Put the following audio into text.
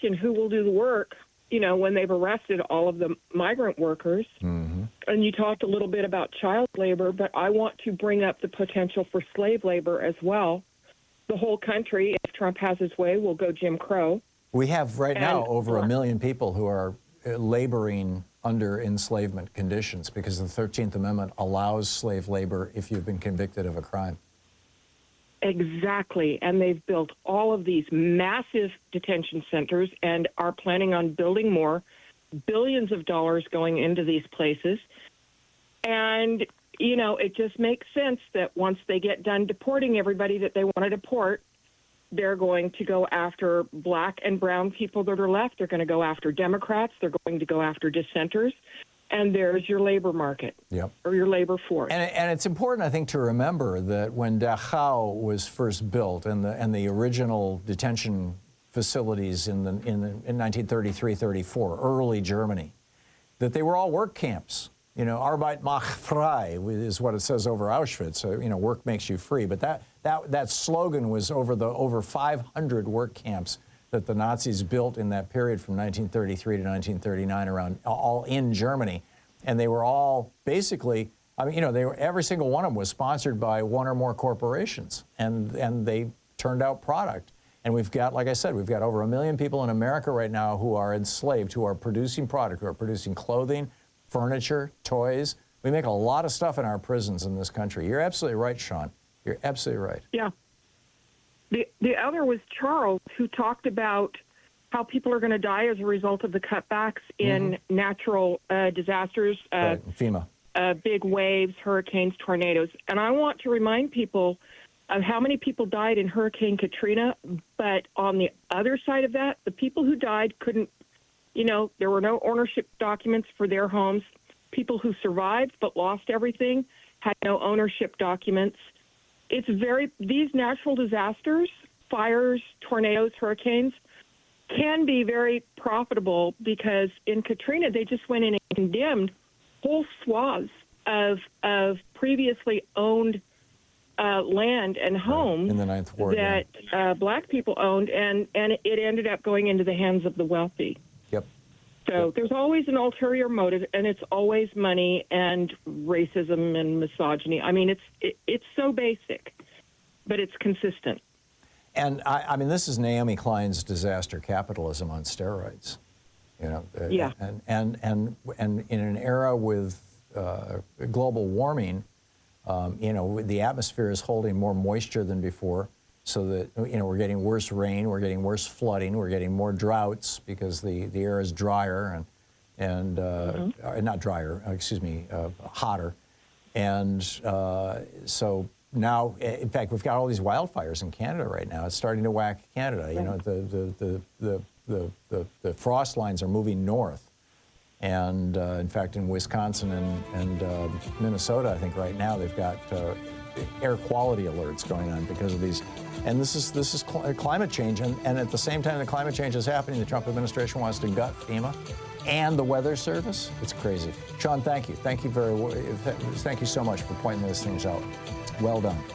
question, who will do the work, when they've arrested all of the migrant workers. Mm-hmm. And you talked a little bit about child labor, but I want to bring up the potential for slave labor as well. The whole country, if Trump has his way, will go Jim Crow. We have right now over 1 million people who are laboring under enslavement conditions because the 13th Amendment allows slave labor if you've been convicted of a crime. Exactly. And they've built all of these massive detention centers and are planning on building more, billions of dollars going into these places. And, it just makes sense that once they get done deporting everybody that they want to deport, they're going to go after black and brown people that are left. They're going to go after Democrats. They're going to go after dissenters. And there's your labor market, or your labor force. And it's important, I think, to remember that when Dachau was first built and the original detention facilities in 1933-34, early Germany, that they were all work camps. Arbeit macht frei is what it says over Auschwitz. So, work makes you free. But that slogan was over 500 work camps that the Nazis built in that period from 1933 to 1939 around all in Germany. And they were all basically, every single one of them was sponsored by one or more corporations. And they turned out product. And we've got, like I said, we've got over 1 million people in America right now who are enslaved, who are producing product, who are producing clothing, furniture, toys. We make a lot of stuff in our prisons in this country. You're absolutely right, Sean. You're absolutely right. Yeah. The other was Charles, who talked about how people are going to die as a result of the cutbacks in natural disasters, FEMA, big waves, hurricanes, tornadoes. And I want to remind people of how many people died in Hurricane Katrina. But on the other side of that, the people who died couldn't, there were no ownership documents for their homes. People who survived but lost everything had no ownership documents. These natural disasters, fires, tornadoes, hurricanes, can be very profitable because in Katrina, they just went in and condemned whole swaths of previously owned land and homes in the Ninth Ward that black people owned, and it ended up going into the hands of the wealthy. Yep. So there's always an ulterior motive, and it's always money and racism and misogyny. I mean, it's so basic, but it's consistent. And I mean, this is Naomi Klein's disaster capitalism on steroids. Yeah. And in an era with global warming, the atmosphere is holding more moisture than before, so that we're getting worse rain, we're getting worse flooding, we're getting more droughts because the air is drier and not drier, hotter, and so now, in fact, we've got all these wildfires in Canada right now. It's starting to whack Canada. The frost lines are moving north. And in fact, in Wisconsin and Minnesota, I think right now they've got air quality alerts going on because of these. And this is climate change. And at the same time the climate change is happening, the Trump administration wants to gut FEMA and the Weather Service. It's crazy. Sean, thank you. Thank you so much for pointing those things out. Well done.